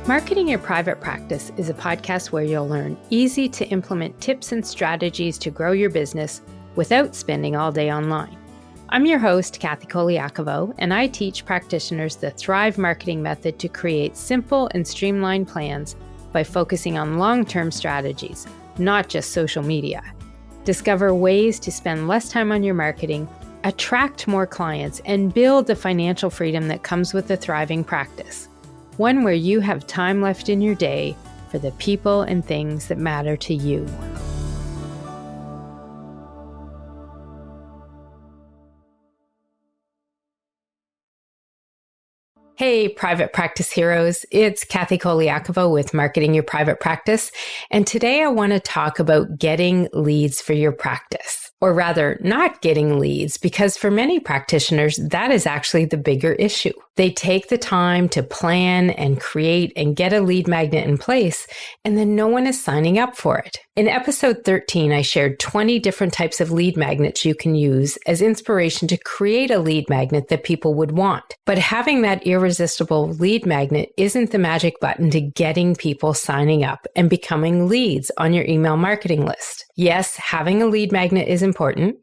Marketing Your Private Practice is a podcast where you'll learn easy to implement tips and strategies to grow your business without spending all day online. I'm your host, Colaiacovo, and I teach practitioners the Thrive marketing method to create simple and streamlined plans by focusing on long-term strategies, not just social media. Discover ways to spend less time on your marketing, attract more clients, and build the financial freedom that comes with a thriving practice. One where you have time left in your day for the people and things that matter to you. Hey, private practice heroes. It's Colaiacovo with Marketing Your Private Practice. And today I want to talk about getting leads for your practice. Or rather, not getting leads, because for many practitioners, that is actually the bigger issue. They take the time to plan and create and get a lead magnet in place, and then no one is signing up for it. In episode 13, I shared 20 different types of lead magnets you can use as inspiration to create a lead magnet that people would want. But having that irresistible lead magnet isn't the magic button to getting people signing up and becoming leads on your email marketing list. Yes, having a lead magnet is important.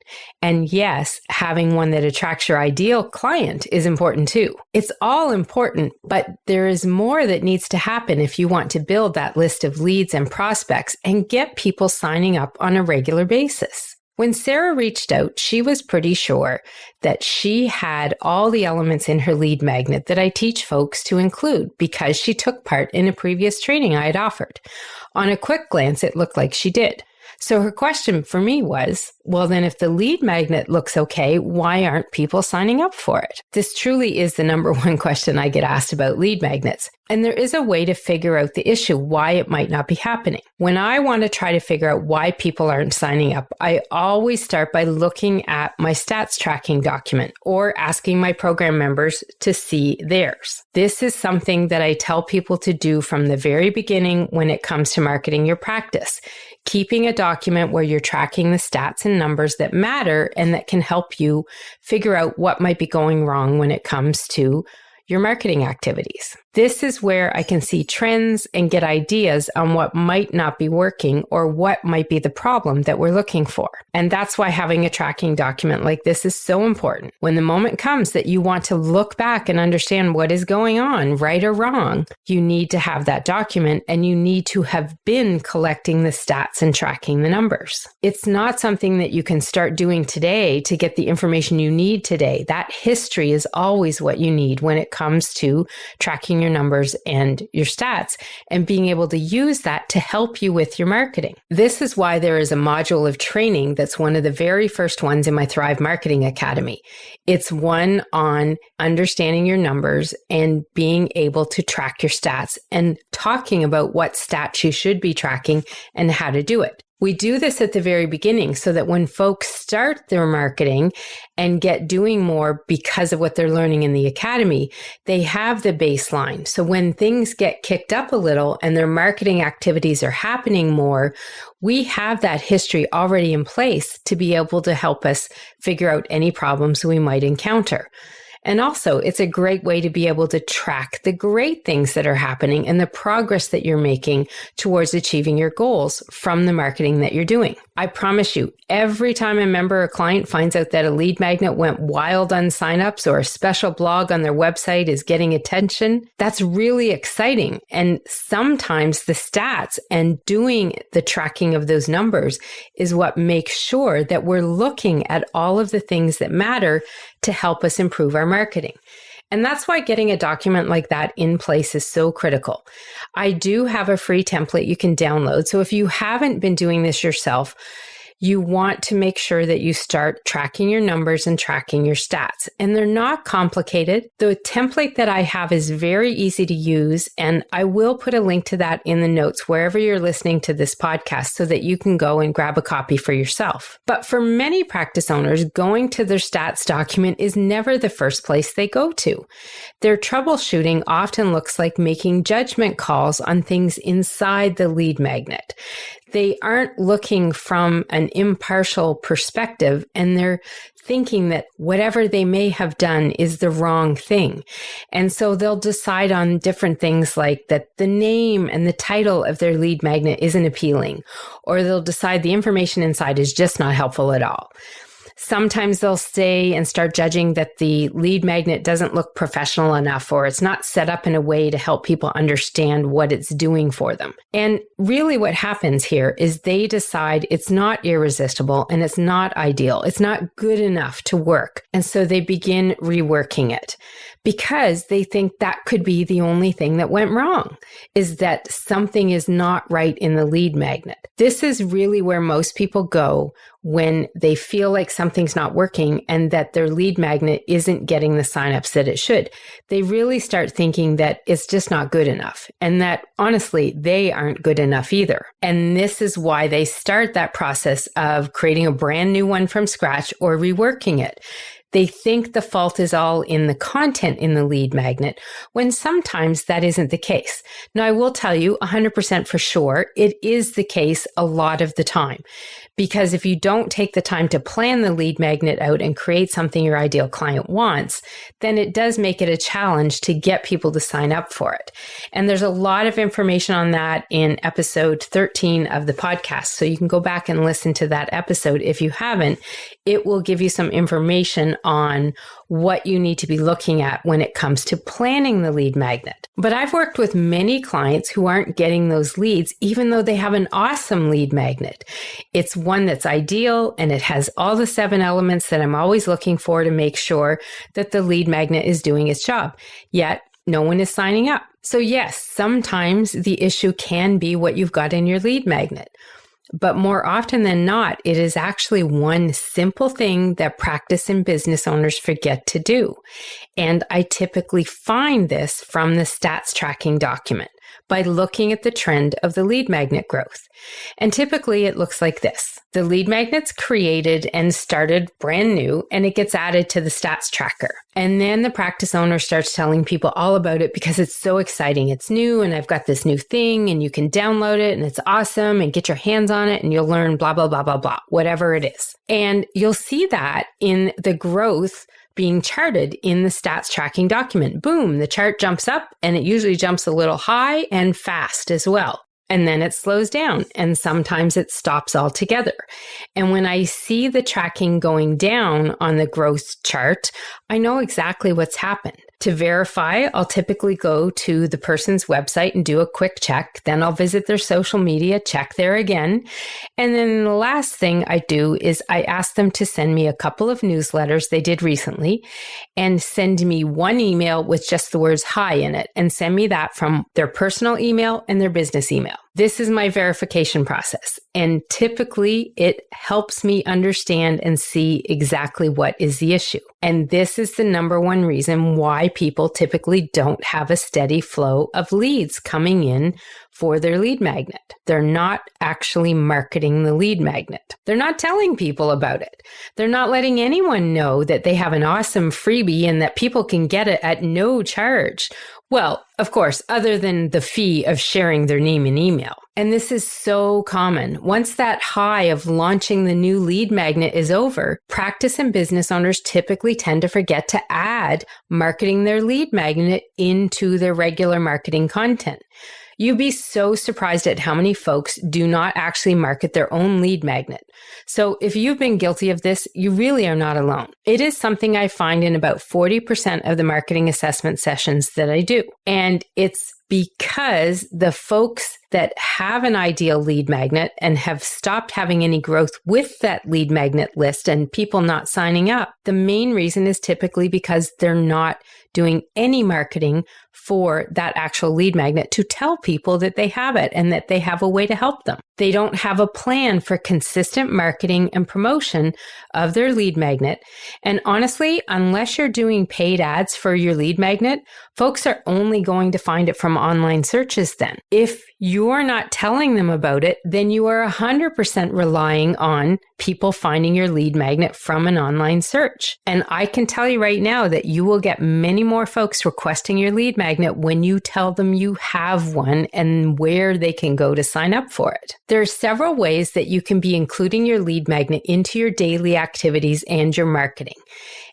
And yes, having one that attracts your ideal client is important too. It's all important, but there is more that needs to happen if you want to build that list of leads and prospects and get people signing up on a regular basis. When Sarah reached out, she was pretty sure that she had all the elements in her lead magnet that I teach folks to include because she took part in a previous training I had offered. On a quick glance, it looked like she did. So her question for me was, well, then if the lead magnet looks okay, why aren't people signing up for it? This truly is the number one question I get asked about lead magnets. And there is a way to figure out the issue, why it might not be happening. When I want to try to figure out why people aren't signing up, I always start by looking at my stats tracking document or asking my program members to see theirs. This is something that I tell people to do from the very beginning when it comes to marketing your practice. Keeping a document where you're tracking the stats and numbers that matter and that can help you figure out what might be going wrong when it comes to your marketing activities. This is where I can see trends and get ideas on what might not be working or what might be the problem that we're looking for. And that's why having a tracking document like this is so important. When the moment comes that you want to look back and understand what is going on, right or wrong, you need to have that document and you need to have been collecting the stats and tracking the numbers. It's not something that you can start doing today to get the information you need today. That history is always what you need when it comes to tracking your numbers and your stats and being able to use that to help you with your marketing. This is why there is a module of training that's one of the very first ones in my Thrive Marketing Academy. It's one on understanding your numbers and being able to track your stats and talking about what stats you should be tracking and how to do it. We do this at the very beginning so that when folks start their marketing and get doing more because of what they're learning in the academy, they have the baseline. So when things get kicked up a little and their marketing activities are happening more, we have that history already in place to be able to help us figure out any problems we might encounter. And also, it's a great way to be able to track the great things that are happening and the progress that you're making towards achieving your goals from the marketing that you're doing. I promise you, every time a member or client finds out that a lead magnet went wild on signups or a special blog on their website is getting attention, that's really exciting. And sometimes the stats and doing the tracking of those numbers is what makes sure that we're looking at all of the things that matter to help us improve our marketing. And that's why getting a document like that in place is so critical. I do have a free template you can download. So if you haven't been doing this yourself, you want to make sure that you start tracking your numbers and tracking your stats. And they're not complicated. The template that I have is very easy to use, and I will put a link to that in the notes wherever you're listening to this podcast so that you can go and grab a copy for yourself. But for many practice owners, going to their stats document is never the first place they go to. Their troubleshooting often looks like making judgment calls on things inside the lead magnet. They aren't looking from an impartial perspective, and they're thinking that whatever they may have done is the wrong thing. And so they'll decide on different things like that the name and the title of their lead magnet isn't appealing, or they'll decide the information inside is just not helpful at all. Sometimes they'll stay and start judging that the lead magnet doesn't look professional enough, or it's not set up in a way to help people understand what it's doing for them. And really what happens here is they decide it's not irresistible and it's not ideal. It's not good enough to work. And so they begin reworking it because they think that could be the only thing that went wrong, is that something is not right in the lead magnet. This is really where most people go when they feel like something's not working and that their lead magnet isn't getting the signups that it should. They really start thinking that it's just not good enough, and that honestly, they aren't good enough either. And this is why they start that process of creating a brand new one from scratch or reworking it. They think the fault is all in the content in the lead magnet, when sometimes that isn't the case. Now, I will tell you 100% for sure, it is the case a lot of the time. Because if you don't take the time to plan the lead magnet out and create something your ideal client wants, then it does make it a challenge to get people to sign up for it. And there's a lot of information on that in episode 13 of the podcast. So you can go back and listen to that episode if you haven't. It will give you some information on what you need to be looking at when it comes to planning the lead magnet. But I've worked with many clients who aren't getting those leads, even though they have an awesome lead magnet. It's one that's ideal, and it has all the 7 elements that I'm always looking for to make sure that the lead magnet is doing its job. Yet, no one is signing up. So yes, sometimes the issue can be what you've got in your lead magnet. But more often than not, it is actually one simple thing that practice and business owners forget to do. And I typically find this from the stats tracking document by looking at the trend of the lead magnet growth. And typically it looks like this. The lead magnet's created and started brand new, and it gets added to the stats tracker. And then the practice owner starts telling people all about it because it's so exciting. It's new, and I've got this new thing, and you can download it, and it's awesome, and get your hands on it, and you'll learn blah, blah, blah, blah, blah, whatever it is. And you'll see that in the growth being charted in the stats tracking document. Boom, the chart jumps up, and it usually jumps a little high and fast as well. And then it slows down, and sometimes it stops altogether. And when I see the tracking going down on the growth chart, I know exactly what's happened. To verify, I'll typically go to the person's website and do a quick check. Then I'll visit their social media, check there again. And then the last thing I do is I ask them to send me a couple of newsletters they did recently and send me one email with just the words hi in it, and send me that from their personal email and their business email. This is my verification process, and typically it helps me understand and see exactly what is the issue. And this is the number one reason why people typically don't have a steady flow of leads coming in for their lead magnet. They're not actually marketing the lead magnet. They're not telling people about it. They're not letting anyone know that they have an awesome freebie and that people can get it at no charge. Well, of course, other than the fee of sharing their name and email. And this is so common. Once that high of launching the new lead magnet is over, practice and business owners typically tend to forget to add marketing their lead magnet into their regular marketing content. You'd be so surprised at how many folks do not actually market their own lead magnet. So if you've been guilty of this, you really are not alone. It is something I find in about 40% of the marketing assessment sessions that I do. And it's because the folks that have an ideal lead magnet and have stopped having any growth with that lead magnet list and people not signing up, the main reason is typically because they're not doing any marketing for that actual lead magnet to tell people that they have it and that they have a way to help them. They don't have a plan for consistent marketing and promotion of their lead magnet. And honestly, unless you're doing paid ads for your lead magnet, folks are only going to find it from online searches then. If you you're not telling them about it, then you are 100% relying on people finding your lead magnet from an online search. And I can tell you right now that you will get many more folks requesting your lead magnet when you tell them you have one and where they can go to sign up for it. There are several ways that you can be including your lead magnet into your daily activities and your marketing.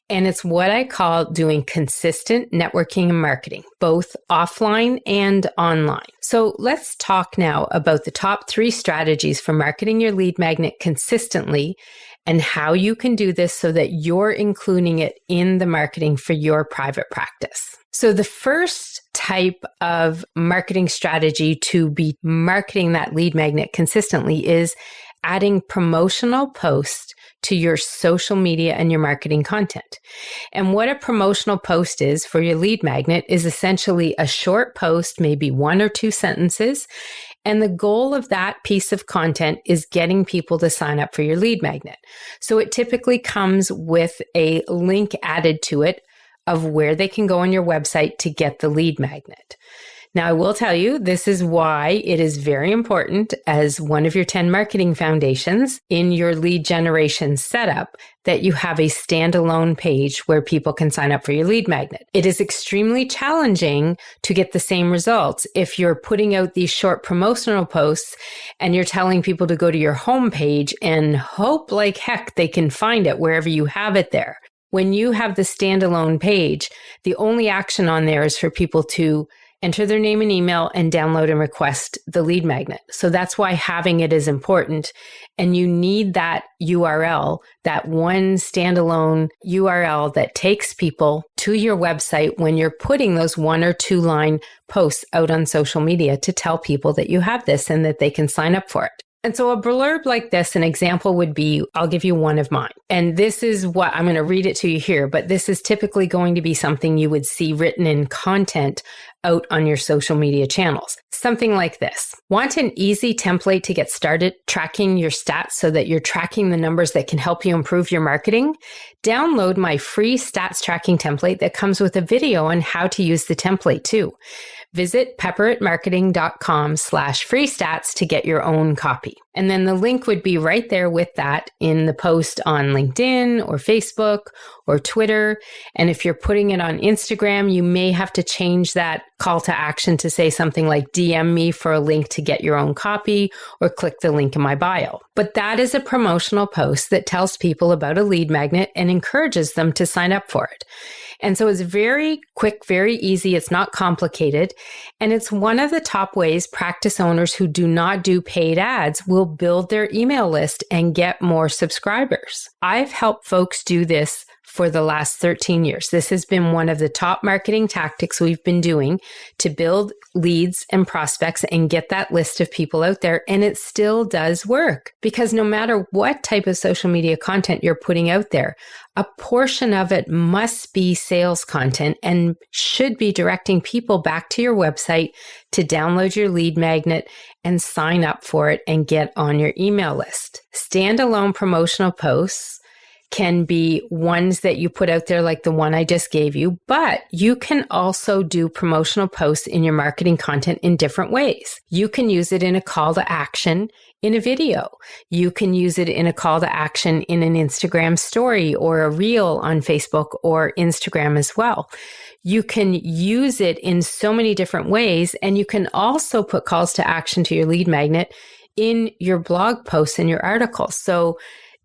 And it's what I call doing consistent networking and marketing, both offline and online. So let's talk now about the top 3 strategies for marketing your lead magnet consistently and how you can do this so that you're including it in the marketing for your private practice. So the first type of marketing strategy to be marketing that lead magnet consistently is adding promotional posts to your social media and your marketing content. And what a promotional post is for your lead magnet is essentially a short post, maybe 1 or 2 sentences. And the goal of that piece of content is getting people to sign up for your lead magnet. So it typically comes with a link added to it of where they can go on your website to get the lead magnet. Now, I will tell you, this is why it is very important as one of your 10 marketing foundations in your lead generation setup that you have a standalone page where people can sign up for your lead magnet. It is extremely challenging to get the same results if you're putting out these short promotional posts and you're telling people to go to your homepage and hope like heck they can find it wherever you have it there. When you have the standalone page, the only action on there is for people to enter their name and email and download and request the lead magnet. So that's why having it is important. And you need that URL, that one standalone URL that takes people to your website when you're putting those 1 or 2 line posts out on social media to tell people that you have this and that they can sign up for it. And so a blurb like this, an example would be, I'll give you one of mine. And this is what I'm going to read it to you here, but this is typically going to be something you would see written in content out on your social media channels. Something like this. Want an easy template to get started tracking your stats so that you're tracking the numbers that can help you improve your marketing? Download my free stats tracking template that comes with a video on how to use the template too. Visit pepperitmarketing.com/free stats to get your own copy. And then the link would be right there with that in the post on LinkedIn or Facebook or Twitter. And if you're putting it on Instagram, you may have to change that call to action to say something like DM me for a link to get your own copy or click the link in my bio. But that is a promotional post that tells people about a lead magnet and encourages them to sign up for it. And so it's very quick, very easy. It's not complicated. And it's one of the top ways practice owners who do not do paid ads will build their email list and get more subscribers. I've helped folks do this for the last 13 years. This has been one of the top marketing tactics we've been doing to build leads and prospects and get that list of people out there. And it still does work because no matter what type of social media content you're putting out there, a portion of it must be sales content and should be directing people back to your website to download your lead magnet and sign up for it and get on your email list. Standalone promotional posts can be ones that you put out there like the one I just gave you, but you can also do promotional posts in your marketing content in different ways. You can use it in a call to action in a video. You can use it in a call to action in an Instagram story or a reel on Facebook or Instagram as well. You can use it in so many different ways, and you can also put calls to action to your lead magnet in your blog posts and your articles. So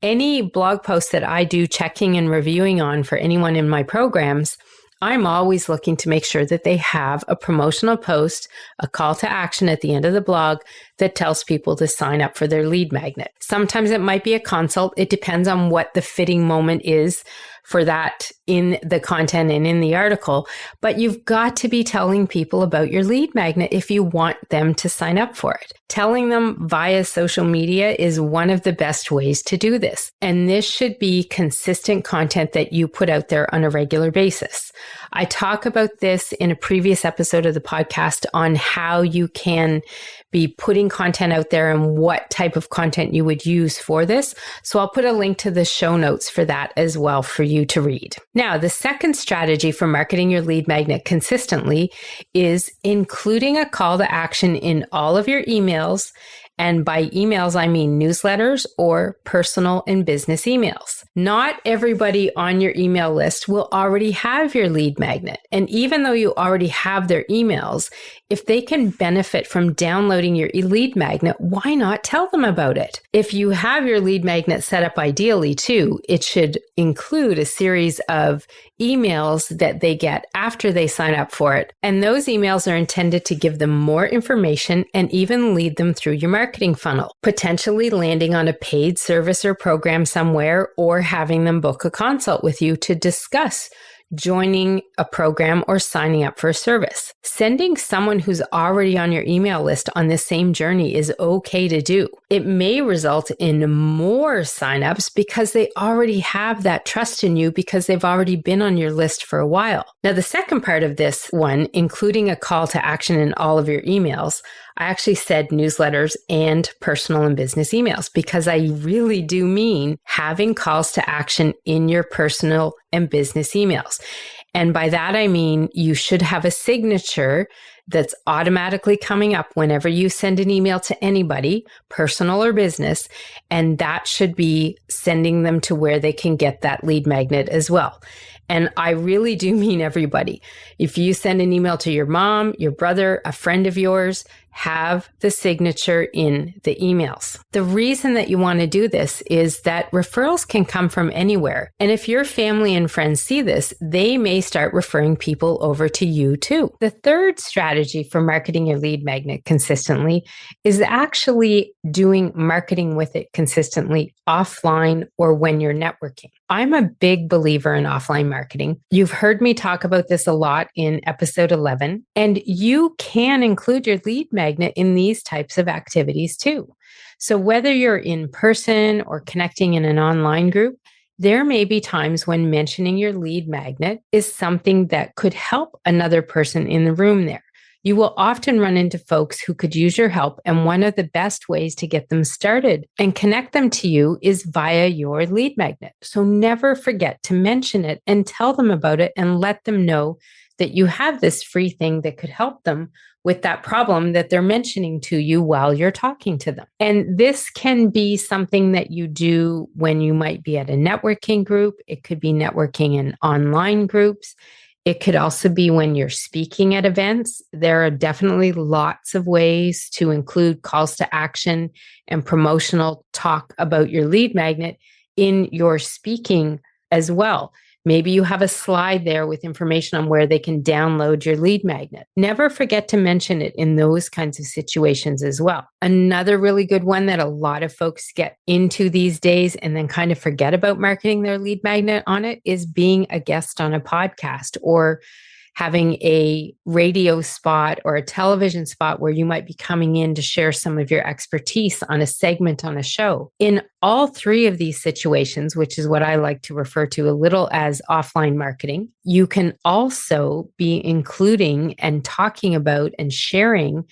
any blog post that I do checking and reviewing on for anyone in my programs, I'm always looking to make sure that they have a promotional post, a call to action at the end of the blog that tells people to sign up for their lead magnet. Sometimes it might be a consult. It depends on what the fitting moment is for that in the content and in the article. But you've got to be telling people about your lead magnet if you want them to sign up for it. Telling them via social media is one of the best ways to do this. And this should be consistent content that you put out there on a regular basis. I talk about this in a previous episode of the podcast on how you can be putting content out there and what type of content you would use for this. So I'll put a link to the show notes for that as well for you to read. Now, the second strategy for marketing your lead magnet consistently is including a call to action in all of your emails. And by emails, I mean newsletters or personal and business emails. Not everybody on your email list will already have your lead magnet. And even though you already have their emails, if they can benefit from downloading your lead magnet, why not tell them about it? If you have your lead magnet set up ideally too, it should include a series of emails that they get after they sign up for it. And those emails are intended to give them more information and even lead them through your marketing funnel, potentially landing on a paid service or program somewhere, or having them book a consult with you to discuss joining a program or signing up for a service. Sending someone who's already on your email list on this same journey is okay to do. It may result in more signups because they already have that trust in you because they've already been on your list for a while. Now, the second part of this one, including a call to action in all of your emails, I actually said newsletters and personal and business emails because I really do mean having calls to action in your personal and business emails. And by that, I mean you should have a signature that's automatically coming up whenever you send an email to anybody, personal or business, and that should be sending them to where they can get that lead magnet as well. And I really do mean everybody. If you send an email to your mom, your brother, a friend of yours, have the signature in the emails. The reason that you want to do this is that referrals can come from anywhere. And if your family and friends see this, they may start referring people over to you too. The third strategy for marketing your lead magnet consistently is actually doing marketing with it consistently offline or when you're networking. I'm a big believer in offline marketing. You've heard me talk about this a lot in episode 11, and you can include your lead magnet in these types of activities too. So whether you're in person or connecting in an online group, there may be times when mentioning your lead magnet is something that could help another person in the room there. You will often run into folks who could use your help, and one of the best ways to get them started and connect them to you is via your lead magnet. So never forget to mention it and tell them about it and let them know that you have this free thing that could help them with that problem that they're mentioning to you while you're talking to them. And this can be something that you do when you might be at a networking group. It could be networking in online groups. It could also be when you're speaking at events. There are definitely lots of ways to include calls to action and promotional talk about your lead magnet in your speaking as well. Maybe you have a slide there with information on where they can download your lead magnet. Never forget to mention it in those kinds of situations as well. Another really good one that a lot of folks get into these days and then kind of forget about marketing their lead magnet on it is being a guest on a podcast or having a radio spot or a television spot where you might be coming in to share some of your expertise on a segment on a show. In all three of these situations, which is what I like to refer to a little as offline marketing, you can also be including and talking about and sharing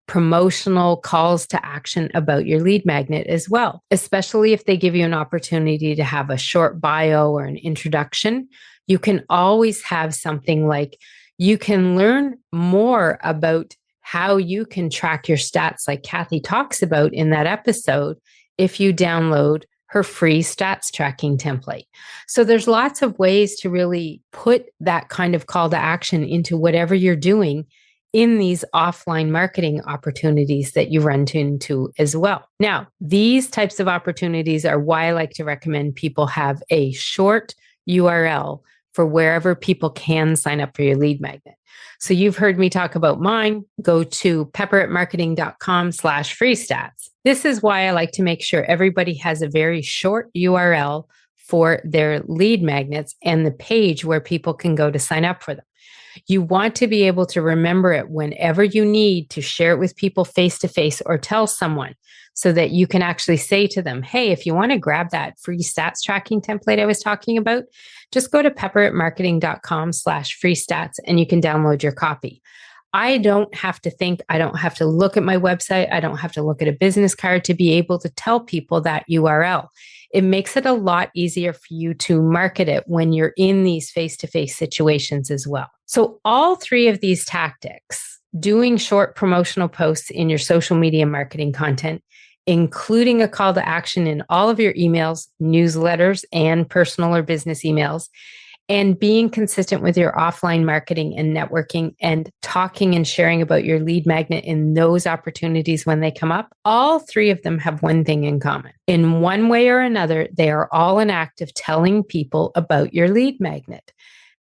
promotional calls to action about your lead magnet as well, especially if they give you an opportunity to have a short bio or an introduction. You can always have something like, you can learn more about how you can track your stats like Kathy talks about in that episode if you download her free stats tracking template. So there's lots of ways to really put that kind of call to action into whatever you're doing in these offline marketing opportunities that you run into as well. Now, these types of opportunities are why I like to recommend people have a short URL for wherever people can sign up for your lead magnet. So you've heard me talk about mine. Go to pepperatmarketing.com/free stats. This is why I like to make sure everybody has a very short URL for their lead magnets and the page where people can go to sign up for them. You want to be able to remember it whenever you need to share it with people face to face or tell someone. so that you can actually say to them, hey, if you want to grab that free stats tracking template I was talking about, just go to pepperatmarketing.com/free stats and you can download your copy. I don't have to think, I don't have to look at my website, I don't have to look at a business card to be able to tell people that URL. It makes it a lot easier for you to market it when you're in these face-to-face situations as well. So all three of these tactics, doing short promotional posts in your social media marketing content, including a call to action in all of your emails, newsletters, and personal or business emails, and being consistent with your offline marketing and networking and talking and sharing about your lead magnet in those opportunities when they come up, all three of them have one thing in common. In one way or another, they are all an act of telling people about your lead magnet.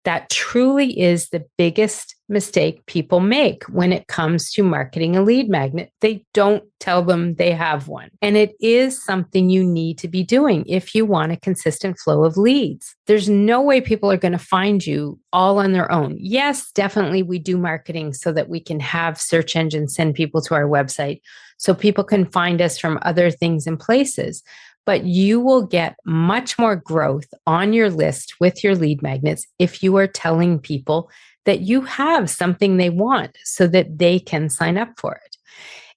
That truly is the biggest mistake people make when it comes to marketing a lead magnet. They don't tell them they have one. And it is something you need to be doing if you want a consistent flow of leads. There's no way people are going to find you all on their own. Yes, definitely we do marketing so that we can have search engines send people to our website so people can find us from other things and places. But you will get much more growth on your list with your lead magnets if you are telling people that you have something they want so that they can sign up for it.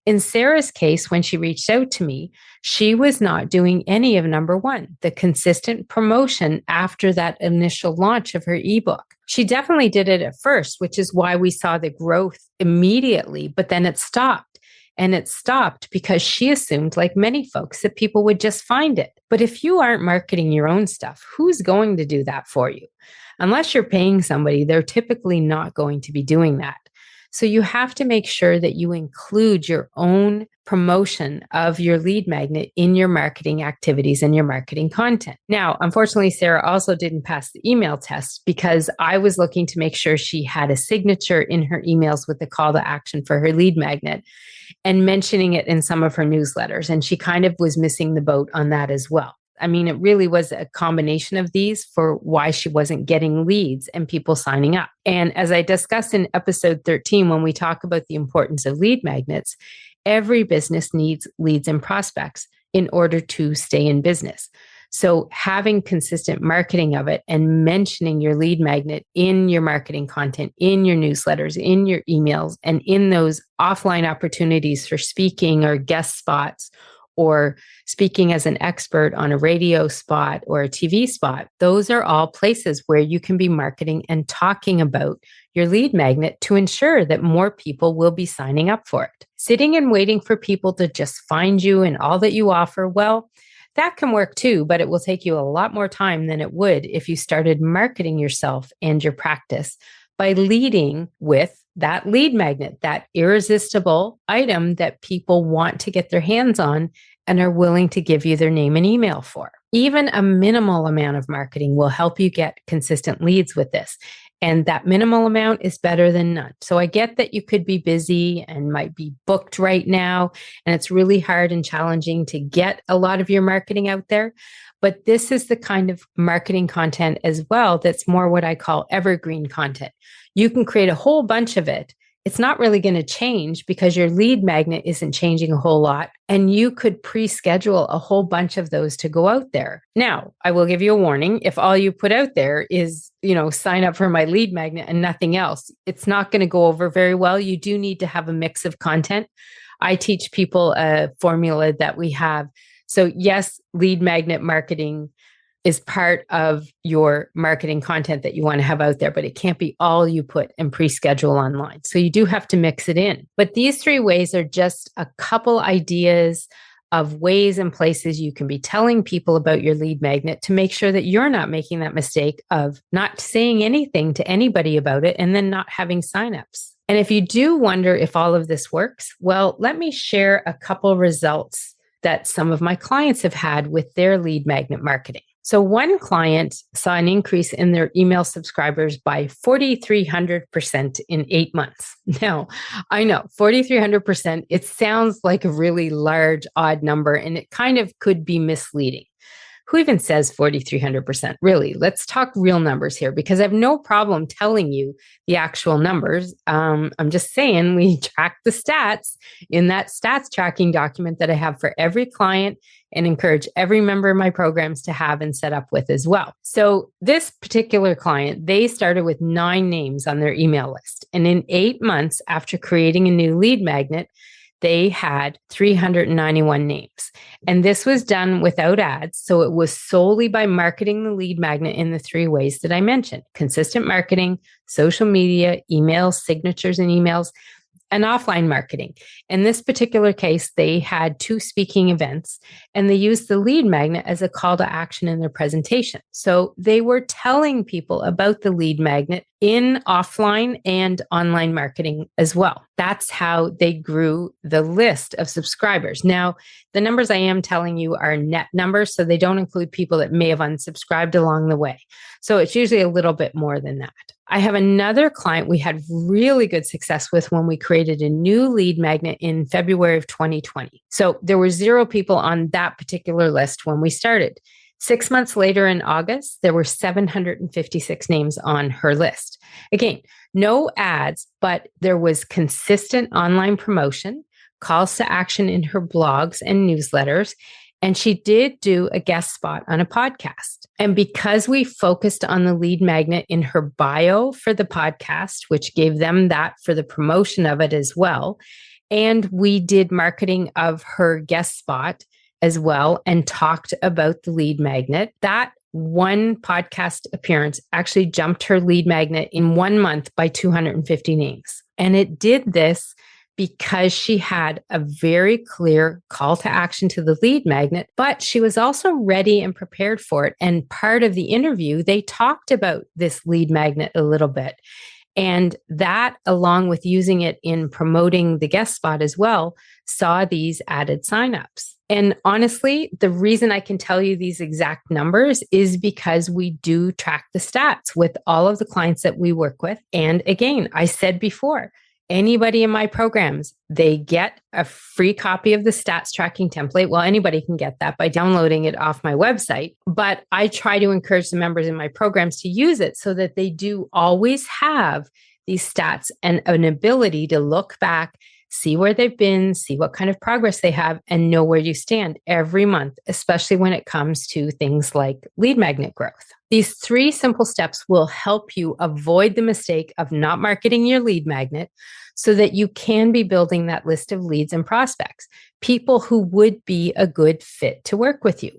In Sarah's case, when she reached out to me, she was not doing any of number one, the consistent promotion after that initial launch of her ebook. She definitely did it at first, which is why we saw the growth immediately, but then it stopped. And it stopped because she assumed, like many folks, that people would just find it. But if you aren't marketing your own stuff, who's going to do that for you? Unless you're paying somebody, they're typically not going to be doing that. So you have to make sure that you include your own promotion of your lead magnet in your marketing activities and your marketing content. Now, unfortunately, Sarah also didn't pass the email test because I was looking to make sure she had a signature in her emails with the call to action for her lead magnet and mentioning it in some of her newsletters. And she kind of was missing the boat on that as well. I mean, it really was a combination of these for why she wasn't getting leads and people signing up. And as I discussed in episode 13, when we talk about the importance of lead magnets, every business needs leads and prospects in order to stay in business. So having consistent marketing of it and mentioning your lead magnet in your marketing content, in your newsletters, in your emails, and in those offline opportunities for speaking or guest spots or speaking as an expert on a radio spot or a TV spot, those are all places where you can be marketing and talking about your lead magnet to ensure that more people will be signing up for it. Sitting and waiting for people to just find you and all that you offer, well, that can work too, but it will take you a lot more time than it would if you started marketing yourself and your practice by leading with that lead magnet, that irresistible item that people want to get their hands on and are willing to give you their name and email for. Even a minimal amount of marketing will help you get consistent leads with this. And that minimal amount is better than none. So I get that you could be busy and might be booked right now, and it's really hard and challenging to get a lot of your marketing out there. But this is the kind of marketing content as well that's more what I call evergreen content. You can create a whole bunch of it. It's not really going to change because your lead magnet isn't changing a whole lot. And you could pre-schedule a whole bunch of those to go out there. Now, I will give you a warning. If all you put out there is, sign up for my lead magnet and nothing else, it's not going to go over very well. You do need to have a mix of content. I teach people a formula that we have. So yes, lead magnet marketing is part of your marketing content that you want to have out there, but it can't be all you put and pre-schedule online. So you do have to mix it in. But these three ways are just a couple ideas of ways and places you can be telling people about your lead magnet to make sure that you're not making that mistake of not saying anything to anybody about it and then not having signups. And if you do wonder if all of this works, well, let me share a couple results that some of my clients have had with their lead magnet marketing. So one client saw an increase in their email subscribers by 4,300% in 8 months. Now, I know 4,300%, it sounds like a really large, odd number, and it kind of could be misleading. Who even says 4,300%? Really, let's talk real numbers here because I have no problem telling you the actual numbers. I'm just saying we track the stats in that stats tracking document that I have for every client and encourage every member of my programs to have and set up with as well. So this particular client, they started with 9 names on their email list. And in 8 months after creating a new lead magnet, they had 391 names. And this was done without ads. So it was solely by marketing the lead magnet in the 3 ways that I mentioned: consistent marketing, social media, emails, signatures and emails, and offline marketing. In this particular case, they had 2 speaking events and they used the lead magnet as a call to action in their presentation. So they were telling people about the lead magnet in offline and online marketing as well. That's how they grew the list of subscribers. Now, the numbers I am telling you are net numbers, so they don't include people that may have unsubscribed along the way. So it's usually a little bit more than that. I have another client we had really good success with when we created a new lead magnet in February of 2020. So there were 0 people on that particular list when we started. 6 months later in August, there were 756 names on her list. Again, no ads, but there was consistent online promotion, calls to action in her blogs and newsletters, and she did do a guest spot on a podcast. And because we focused on the lead magnet in her bio for the podcast, which gave them that for the promotion of it as well, and we did marketing of her guest spot as well and talked about the lead magnet, that one podcast appearance actually jumped her lead magnet in 1 month by 250 names. And it did this because she had a very clear call to action to the lead magnet, but she was also ready and prepared for it. And part of the interview, they talked about this lead magnet a little bit. And that, along with using it in promoting the guest spot as well, saw these added signups. And honestly, the reason I can tell you these exact numbers is because we do track the stats with all of the clients that we work with. And again, I said before, anybody in my programs, they get a free copy of the stats tracking template. Well, anybody can get that by downloading it off my website, but I try to encourage the members in my programs to use it so that they do always have these stats and an ability to look back, see where they've been, see what kind of progress they have, and know where you stand every month, especially when it comes to things like lead magnet growth. These 3 simple steps will help you avoid the mistake of not marketing your lead magnet so that you can be building that list of leads and prospects, people who would be a good fit to work with you.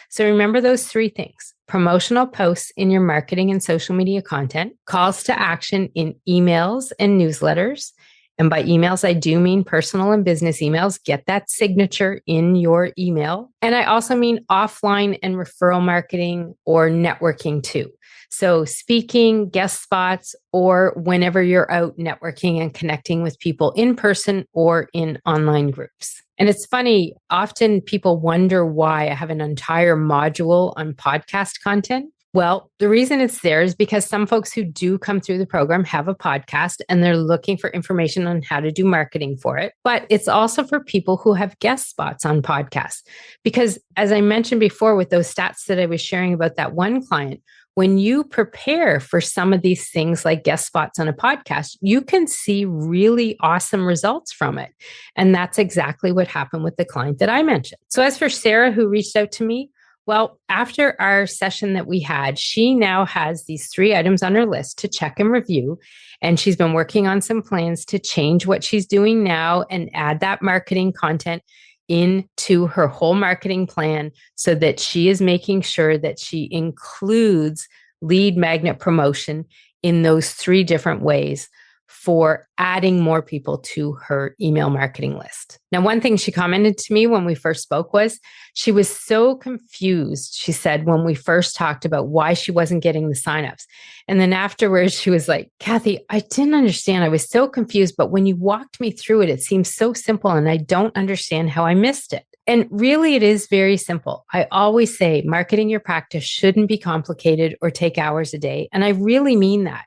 So remember those 3 things: promotional posts in your marketing and social media content, calls to action in emails and newsletters. And by emails, I do mean personal and business emails. Get that signature in your email. And I also mean offline and referral marketing or networking too. So speaking, guest spots, or whenever you're out networking and connecting with people in person or in online groups. And it's funny, often people wonder why I have an entire module on podcast content. Well, the reason it's there is because some folks who do come through the program have a podcast and they're looking for information on how to do marketing for it. But it's also for people who have guest spots on podcasts. Because as I mentioned before with those stats that I was sharing about that one client, when you prepare for some of these things like guest spots on a podcast, you can see really awesome results from it. And that's exactly what happened with the client that I mentioned. So as for Sarah, who reached out to me, well, after our session that we had, she now has these 3 items on her list to check and review. And she's been working on some plans to change what she's doing now and add that marketing content into her whole marketing plan so that she is making sure that she includes lead magnet promotion in those 3 different ways for adding more people to her email marketing list. Now, one thing she commented to me when we first spoke was she was so confused, she said, when we first talked about why she wasn't getting the signups. And then afterwards, she was like, Kathy, I didn't understand. I was so confused, but when you walked me through it, it seems so simple and I don't understand how I missed it. And really, it is very simple. I always say marketing your practice shouldn't be complicated or take hours a day. And I really mean that.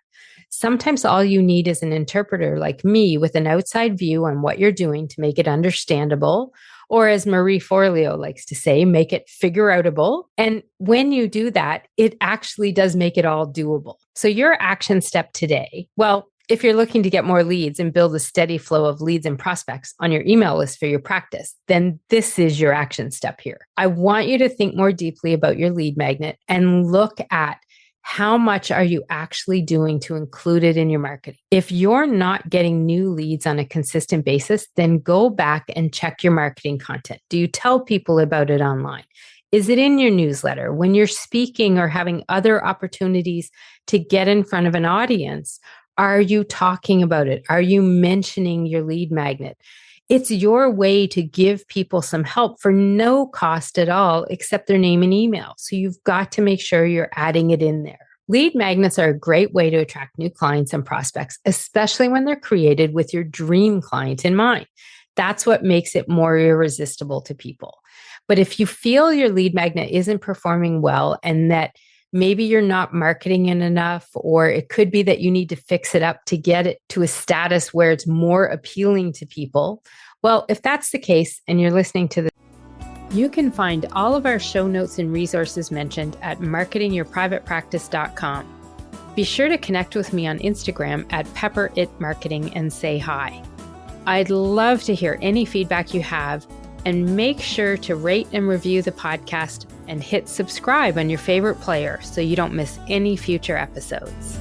Sometimes all you need is an interpreter like me with an outside view on what you're doing to make it understandable. Or as Marie Forleo likes to say, make it figure outable. And when you do that, it actually does make it all doable. So your action step today, well, if you're looking to get more leads and build a steady flow of leads and prospects on your email list for your practice, then this is your action step here. I want you to think more deeply about your lead magnet and look at how much are you actually doing to include it in your marketing? If you're not getting new leads on a consistent basis, then go back and check your marketing content. Do you tell people about it online? Is it in your newsletter? When you're speaking or having other opportunities to get in front of an audience, are you talking about it? Are you mentioning your lead magnet? It's your way to give people some help for no cost at all, except their name and email. So you've got to make sure you're adding it in there. Lead magnets are a great way to attract new clients and prospects, especially when they're created with your dream client in mind. That's what makes it more irresistible to people. But if you feel your lead magnet isn't performing well and that maybe you're not marketing it enough, or it could be that you need to fix it up to get it to a status where it's more appealing to people. Well, if that's the case and you're listening to this, you can find all of our show notes and resources mentioned at marketingyourprivatepractice.com. Be sure to connect with me on Instagram at pepperitmarketing and say hi. I'd love to hear any feedback you have, and make sure to rate and review the podcast and hit subscribe on your favorite player so you don't miss any future episodes.